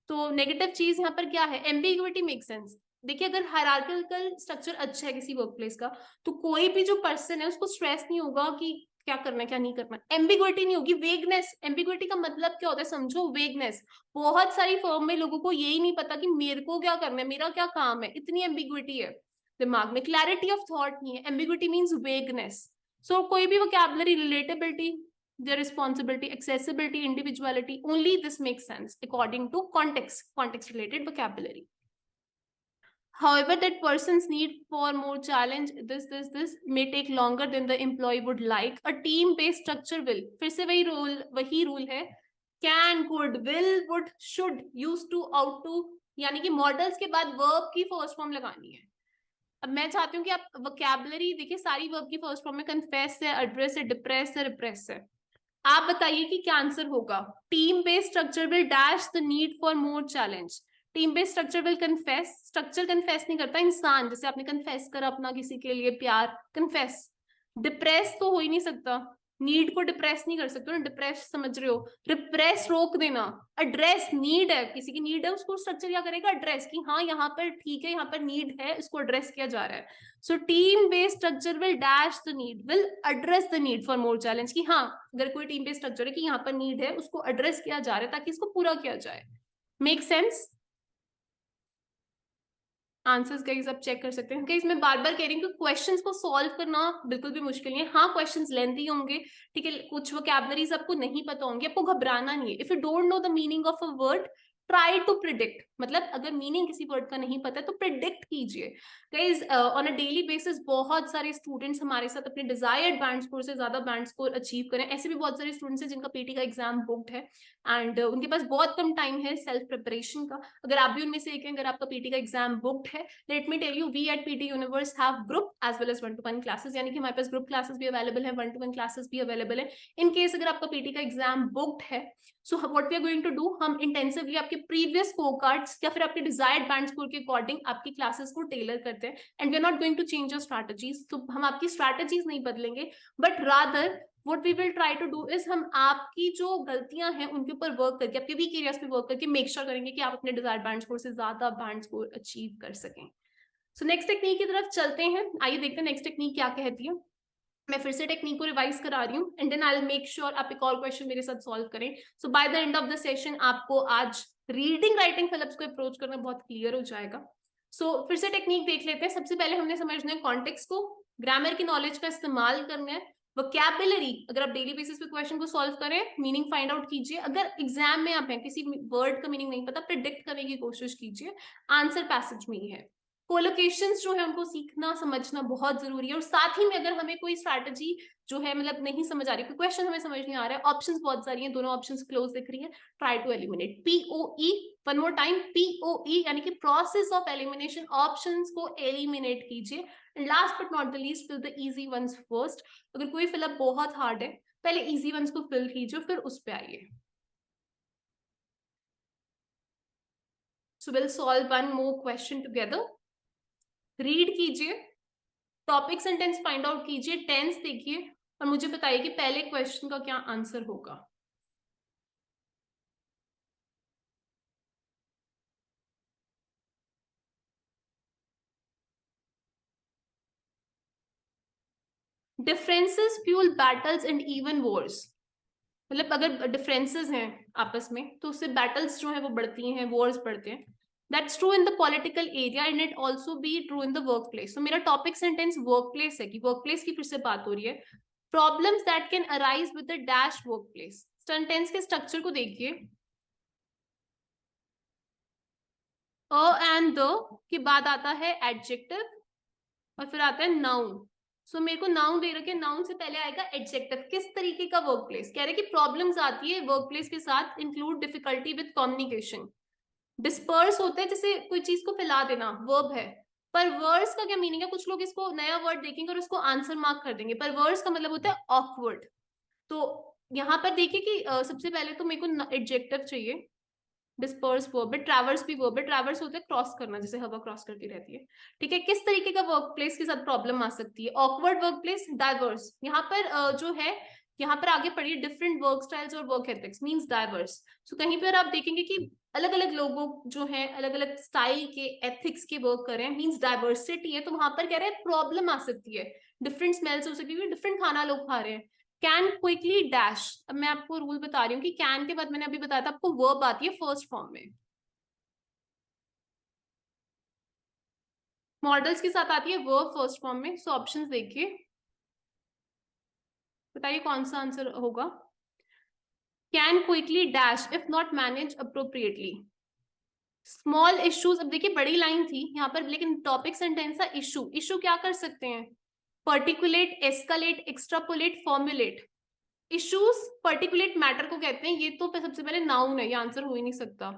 तो नेगेटिव चीज यहाँ पर क्या है, एम्बिग्विटी मेक सेंस। देखिए अगर हायरार्किकल स्ट्रक्चर अच्छा है किसी वर्क प्लेस का, तो कोई भी जो पर्सन है उसको स्ट्रेस नहीं होगा कि क्या करना है क्या नहीं करना है, एम्बिग्विटी नहीं होगी। वेगनेस, एम्बिग्विटी का मतलब क्या होता है समझो, वेगनेस। बहुत सारी फर्म में लोगों को यही नहीं पता कि मेरे को क्या करना है, मेरा क्या काम है, इतनी एम्बिग्विटी है दिमाग में। क्लैरिटी ऑफ थॉट नहीं है, एम्बिग्विटी मीन्स वेगनेस। सो कोई भी vocabulary, relatability, their responsibility, accessibility, individuality, only this makes sense according to context, context related vocabulary. However, that person's need for more challenge, this may take longer than the employee would like. A team based structure will, फिर से वही रूल है, can, could, will, would, should, used to, out to, यानी कि मॉडल्स के बाद वर्ब की फर्स्ट फॉर्म लगानी है। अब मैं चाहती हूँ कि आप वोकैबुलरी देखिए, सारी वर्ब की फर्स्ट फॉर्म में कन्फेस है, एड्रेस है, डिप्रेस है, रिप्रेस है। आप बताइए कि क्या आंसर होगा। Team based structure will dash the need for more challenge. Team based structure will confess, structure confess नहीं करता, इंसान, जैसे आपने कन्फेस करा अपना किसी के लिए प्यार, कन्फेस। डिप्रेस तो हो ही नहीं सकता, नीड को डिप्रेस नहीं कर सकते ना, डिप्रेस समझ रहे हो, रिप्रेस रोक देना। एड्रेस, नीड है, किसी की नीड है, उसको स्ट्रक्चर क्या करेगा, एड्रेस, कि हाँ यहाँ पर ठीक है, यहाँ पर नीड है, इसको एड्रेस किया जा रहा है। So team based structure will dash the need, will address the need for more challenge, कि हाँ अगर कोई टीम बेस्ड स्ट्रक्चर है कि यहाँ पर नीड है, उसको एड्रेस किया जा रहा है ताकि इसको पूरा किया जाए। Make sense? आंसर्स गाइस आप चेक कर सकते हैं। गाइस मैं बार बार कह रही हूँ कि क्वेश्चंस को सॉल्व करना बिल्कुल भी मुश्किल नहीं है। हाँ क्वेश्चंस लेंथी होंगे, ठीक है, कुछ वोकैबुलरीज आपको नहीं पता होंगे, आपको घबराना नहीं है। If you don't know the meaning of a word, try to predict, मतलब अगर मीनिंग किसी वर्ड का नहीं पता है तो प्रिडिक्ट कीजिए। Guys on a daily basis बहुत सारे स्टूडेंट्स हमारे साथ अपने डिजायर्ड बैंड स्कोर से ज्यादा बैंड स्कोर अचीव करें। ऐसे भी बहुत सारे स्टूडेंट्स हैं जिनका पीटी का एग्जाम बुक्ड है, एंड उनके पास बहुत कम टाइम है सेल्फ प्रिपरेशन का। अगर आप भी उनमें से एक हैं, अगर आपका पीटी का एग्जाम बुक्ड है, let me tell you, we at PT Universe have group as well as 1-to-1 classes, यानी कि हमारे पास ग्रुप क्लासेस भी अवेलेबल है, 1-to-1 क्लासेस भी अवेलेबल है। इन केस अगर आपका पीटी का एग्जाम बुक्ड है, so what we are going to do, हम इंटेंसिवली आपके प्रीवियस स्कोर कार्ड्स या फिर आपके डिजायर्ड बैंड स्कोर के अकॉर्डिंग आपकी क्लासेस को टेलर करते हैं, and we are not going to change your strategies. तो हम आपकी स्ट्रैटेजीज नहीं बदलेंगे, but rather what we will try to do is हम आपकी जो गलतियां हैं उनके ऊपर वर्क करके, आपके वीक एरियाज पे वर्क करके मेक श्योर करेंगे कि आप अपने डिजायर्ड बैंड स्कोर से ज्यादा बैंड स्कोर अचीव कर सकें। सो नेक्स्ट टेक्निक की तरफ चलते हैं, आइए देखते हैं नेक्स्ट टेक्निक क्या कहती है। मैं फिर से टेक्निक को रिवाइज करा रही हूँ, and then I will make sure आप एक और क्वेश्चन मेरे साथ सॉल्व करें। So by the end of the session आपको आज रीडिंग राइटिंग फिलअप्स को अप्रोच करना बहुत क्लियर हो जाएगा। सो फिर से टेक्निक देख लेते हैं। सबसे पहले हमने समझना है कॉन्टेक्स्ट को, ग्रामर की नॉलेज का इस्तेमाल करना है, वोकैबुलरी अगर आप डेली बेसिस पे क्वेश्चन को सॉल्व करें, मीनिंग फाइंड आउट कीजिए, अगर एग्जाम में आप हैं किसी वर्ड का मीनिंग नहीं पता, प्रिडिक्ट करने की कोशिश कीजिए, आंसर पैसेज में ही है। कोलोकेशंस जो है उनको सीखना समझना बहुत जरूरी है, और साथ ही में अगर हमें कोई स्ट्रैटेजी जो है मतलब नहीं समझ आ रही, कोई क्वेश्चन हमें समझ नहीं आ रहा है, ऑप्शंस बहुत सारी हैं, दोनों ऑप्शंस क्लोज दिख रही है, try to eliminate. POE, one more time, POE यानी कि प्रोसेस ऑफ एलिमिनेशन, ऑप्शंस को एलिमिनेट कीजिए। Last but not the least, fill the easy ones first. अगर कोई फिलअप बहुत हार्ड है, पहले इजी वंस को फिल कीजिए, फिर उस पे आइए। So will solve one more question together. Read कीजिए, टॉपिक सेंटेंस फाइंड आउट कीजिए, टेंस देखिए, और मुझे बताइए कि पहले क्वेश्चन का क्या आंसर होगा। Differences fuel battles and even Wars, मतलब अगर डिफरेंसेस हैं आपस में तो उससे बैटल्स जो है वो बढ़ती हैं, वॉर्स बढ़ते हैं. That's true in the political area and it also be true in the work place. तो मेरा टॉपिक सेंटेंस वर्क प्लेस है कि वर्क प्लेस की फिर से बात हो रही है. Problems that can arise with the dash work place. Sentence के स्ट्रक्चर को देखिए. एंड द के बाद आता है एडजेक्टिव और फिर आता है नाउन. सो मेरे को नाउन दे रखे, नाउन से पहले आएगा एडजेक्टिव. किस तरीके का वर्क प्लेस, कह रहे कि प्रॉब्लम्स आती है वर्क प्लेस के साथ, include difficulty with communication. Disperse होते हैं जैसे कोई चीज को फैला देना, वर्ब है. पर वर्ड्स का क्या मीनिंग है, कुछ लोग इसको नया वर्ड देखेंगे और उसको आंसर मार्क कर देंगे, पर वर्ड्स का मतलब होता है ऑकवर्ड. तो यहाँ पर देखिए कि सबसे पहले तो मेरे को एडजेक्टिव चाहिए. डिस्पर्स वर्ब है, ट्रैवर्स भी वर्ब है. ट्रैवर्स होता है क्रॉस करना, जैसे हवा क्रॉस करती रहती है. ठीक है, किस तरीके का वर्क प्लेस के साथ प्रॉब्लम आ सकती है, ऑकवर्ड वर्क प्लेस, डाइवर्स. यहाँ पर जो है, यहाँ पर आगे पढ़िए, डिफरेंट वर्क स्टाइल्स और वर्क एथिक्स मींस डाइवर्स. सो कहीं पर आप देखेंगे कि अलग अलग लोगों जो है अलग अलग स्टाइल के एथिक्स के वर्क कर रहे हैं, मींस डाइवर्सिटी है. तो वहां पर कह रहे हैं प्रॉब्लम आ सकती है, डिफरेंट स्मेल्स हो सकती है, डिफरेंट खाना लोग खा रहे हैं. Can quickly dash. अब मैं आपको रूल बता रही हूँ कि कैन के बाद मैंने अभी बताया था आपको वर्ब आती है फर्स्ट फॉर्म में, मॉडल्स के साथ आती है वर्ब फर्स्ट फॉर्म में. सो ऑप्शंस देखिए, बताइए कौन सा आंसर होगा. Can quickly dash if not manage appropriately. Small issues, अब देखिए बड़ी लाइन थी यहाँ पर लेकिन टॉपिक सेंटेंस था इशू. इशू क्या कर सकते हैं, particulate, escalate, extrapolate, formulate. Issues particulate matter को कहते हैं, ये तो सबसे पहले नाउन है, ये आंसर हो ही नहीं सकता.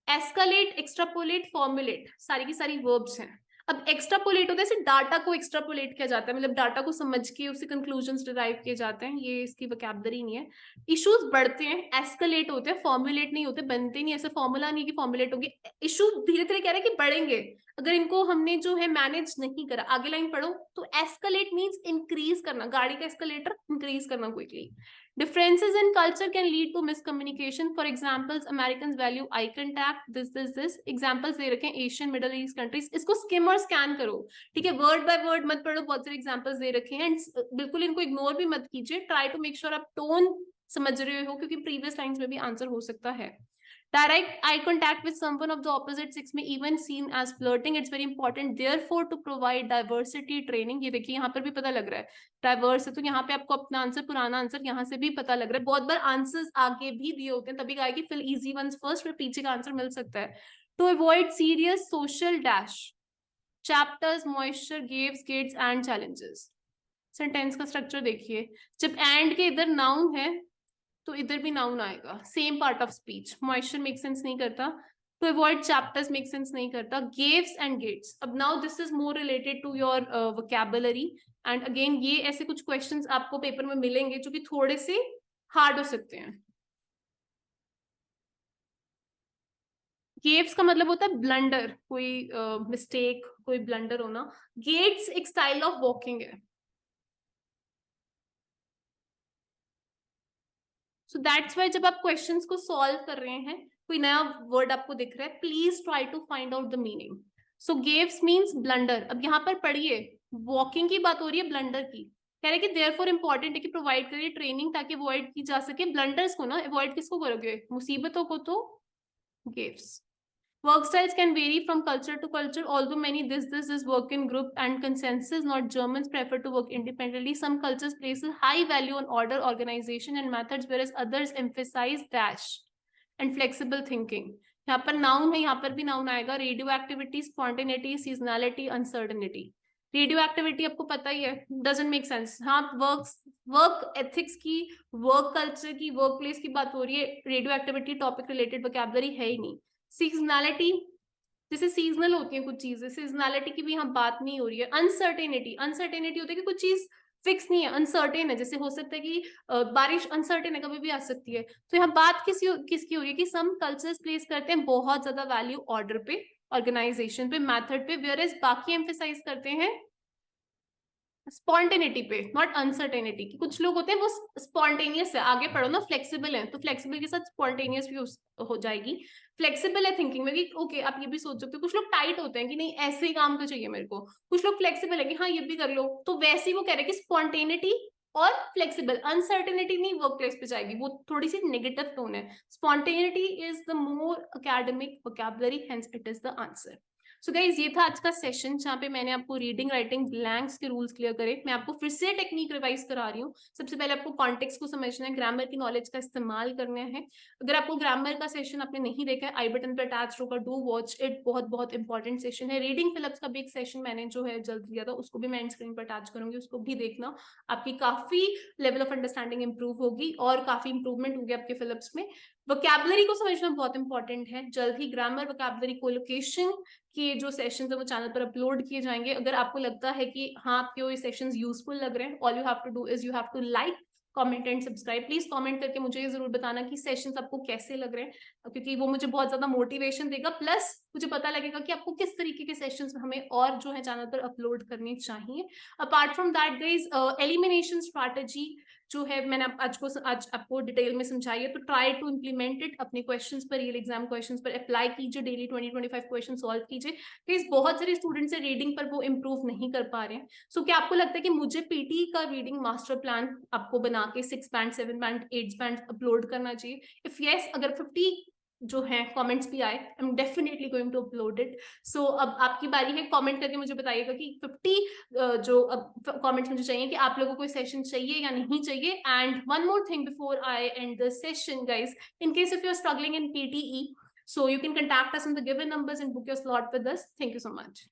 एस्कालेट, एक्स्ट्रापोलेट, फॉर्मुलेट सारी की सारी वर्ब्स हैं. अब एक्स्ट्रापोलेट होता है जैसे डाटा को एक्स्ट्रापोलेट किया जाता है, मतलब डाटा को समझ के उससे कंक्लूजन्स डिराइव किए जाते हैं, ये इसकी वोकैबुलरी नहीं है. इश्यूज बढ़ते हैं, एस्केलेट होते हैं, फॉर्मुलेट नहीं होते, बनते नहीं, ऐसे फॉर्मूला नहीं कि फॉर्मुलेट होगी. इशू धीरे धीरे कह रहे हैं कि बढ़ेंगे अगर इनको हमने जो है मैनेज नहीं करा. आगे लाइन पढ़ो तो एस्केलेट मींस इंक्रीज करना, गाड़ी का एस्केलेटर इंक्रीज करना quickly. Differences in culture can lead to miscommunication. For examples, Americans value eye contact. This. Examples दे रखे हैं Asian, Middle East countries. इसको skim और scan करो, ठीक है, word by word मत पढ़ो, बहुत सारे examples दे रखे हैं. बिल्कुल इनको ignore भी मत कीजिए. Try to make sure आप tone समझ रहे हो क्योंकि previous lines में भी answer हो सकता है. Direct eye contact with someone of the opposite sex may even seen as flirting. It's very important therefore to provide diversity training. ये देखिए यहाँ पर भी पता लग रहा है डाइवर्स है, तो यहाँ पे आपको अपना आंसर, पुराना आंसर यहाँ से भी पता लग रहा है. बहुत बार आंसर्स आगे भी दिए होते हैं, तभी कहा कि फिल इजी वंस फर्स्ट, फिर पीछे का आंसर मिल सकता है. To avoid serious social dash chapters, moisture, gives, gets and challenges. Sentence का स्ट्रक्चर देखिए, जब एंड के इधर नाउन है तो इधर भी नाउन आएगा. Same part of speech. Moisture make sense नहीं करता, to avoid chapters make sense नहीं करता, गिव्स एंड गेट्स. अब now this is more related to your vocabulary and again ये ऐसे कुछ क्वेश्चंस आपको पेपर में मिलेंगे जो कि थोड़े से हार्ड हो सकते हैं. गेव्स का मतलब होता है ब्लंडर, कोई मिस्टेक, कोई ब्लंडर होना. गेट्स एक स्टाइल ऑफ वॉकिंग है. सो दैट्स वाई जब आप क्वेश्चंस को सॉल्व कर रहे हैं, कोई नया वर्ड आपको दिख रहा है, please try to find out the meaning. So gaffes means blunder. अब यहाँ पर पढ़िए, वॉकिंग की बात हो रही है, ब्लंडर की. कह रहे कि देयरफॉर इंपॉर्टेंट है कि प्रोवाइड करिए ट्रेनिंग ताकि अवॉइड की जा सके ब्लंडर्स को ना. अवॉइड किसको करोगे, मुसीबतों को. तो गेव्स. Work styles can vary from culture to culture. Although many this is work in group and consensus, not Germans prefer to work independently. Some cultures place a high value on order, organization and methods, whereas others emphasize dash and flexible thinking. यहाँ पर नाउन है, यहाँ पर भी नाउन आएगा. Radio activity, spontaneity, seasonality, uncertainty. Radio activity आपको पता ही है, डजंट मेक सेंस. हाँ, वर्क एथिक्स की, वर्क कल्चर की, वर्क प्लेस की बात हो रही है, radio activity topic related vocabulary है ही नहीं. सीजनैलिटी, जैसे सीजनल होती है कुछ चीजें, सीजनैलिटी की भी यहाँ बात नहीं हो रही है. अनसर्टेनिटी, अनसर्टेनिटी होती है कि कुछ चीज फिक्स नहीं है, अनसर्टेन है. जैसे हो सकता है कि बारिश अनसर्टेन है, कभी भी आ सकती है. तो यहाँ बात किसकी हो रही है कि सम कल्चर्स प्लेस करते हैं बहुत ज्यादा वैल्यू ऑर्डर पे, ऑर्गेनाइजेशन पे, मेथड पे, वेयर एज बाकी एम्फेसाइज करते हैं स्पॉन्टेनिटी पे, नॉट अनसर्टेनिटी की। कुछ लोग होते हैं वो स्पॉन्टेनियस है, आगे पढ़ो ना, फ्लेक्सिबल है, तो फ्लेक्सिबल के साथ स्पॉन्टेनियस भी हो जाएगी। फ्लेक्सिबल है थिंकिंग में कि ओके आप ये भी सोच सकते हो। कुछ लोग टाइट होते हैं कि नहीं ऐसे ही काम तो चाहिए मेरे को, कुछ लोग फ्लेक्सिबल है कि हाँ ये भी कर लो। तो वैसे ही वो कह रहे हैं कि स्पॉन्टेनिटी और फ्लेक्सिबल, अनसर्टेनिटी नहीं वर्क प्लेस पे जाएगी, वो थोड़ी सी नेगेटिव टोन है। Spontaneity is the more academic vocabulary, hence it is the answer. So guys ये था आज का सेशन जहाँ पे मैंने आपको रीडिंग राइटिंग ब्लैंक्स के रूल्स क्लियर करे। मैं आपको फिर से टेक्निक रिवाइज करा रही हूँ। सबसे पहले आपको कॉन्टेक्स्ट को समझना है, ग्रामर की नॉलेज का इस्तेमाल करना है। अगर आपको ग्रामर का सेशन आपने नहीं देखा है, आई बटन पर अटैच होगा, डू वॉच इट, बहुत बहुत इंपॉर्टेंट सेशन है। रीडिंग फिलिप्स का भी एक सेशन मैंने जो है जल्द दिया था, उसको भी मैं एंड स्क्रीन पर अटैच करूंगी, उसको भी देखना। आपकी काफी लेवल ऑफ अंडरस्टैंडिंग इंप्रूव होगी और काफी इंप्रूवमेंट होगी आपके फिलिप्स में। वोकैबुलरी को समझना बहुत इंपॉर्टेंट है। जल्द ही ग्रामर, वोकैबुलरी, कोलोकेशन के जो सेशंस है वो चैनल पर अपलोड किए जाएंगे। अगर आपको लगता है कि हाँ आपके ये सेशंस यूजफुल लग रहे हैं, all you have to do is you have to like, comment and subscribe. Please comment करके मुझे ये जरूर बताना कि सेशंस आपको कैसे लग रहे हैं, क्योंकि वो मुझे बहुत ज्यादा मोटिवेशन देगा, प्लस मुझे पता लगेगा कि आपको किस तरीके के सेशंस हमें और जो है चैनल पर अपलोड करने चाहिए। Apart from that guys, elimination strategy जो है मैंने आज आपको डिटेल में समझाई है, तो ट्राई टू इम्प्लीमेंट इट अपने क्वेश्चंस पर, रियल एग्जाम क्वेश्चंस पर अप्लाई कीजिए, डेली 20-25 क्वेश्चन सॉल्व कीजिए। प्लीज बहुत सारे स्टूडेंट्स है रीडिंग पर वो इम्प्रूव नहीं कर पा रहे हैं। सो क्या आपको लगता है कि मुझे पीटी का रीडिंग मास्टर प्लान आपको बना के 6 बैंड, 7 बैंड, 8 बैंड अपलोड करना चाहिए? इफ यस, अगर 50 जो है कमेंट्स भी आए, I am definitely going to upload it. So अब आपकी बारी है, कमेंट करके मुझे बताइएगा कि 50 जो अब कमेंट्स मुझे चाहिए कि आप लोगों को सेशन चाहिए या नहीं चाहिए। And one more thing before I and the session guys, in case if you're struggling in PTE, so you can contact us on the given numbers and book your slot with us. Thank you so much.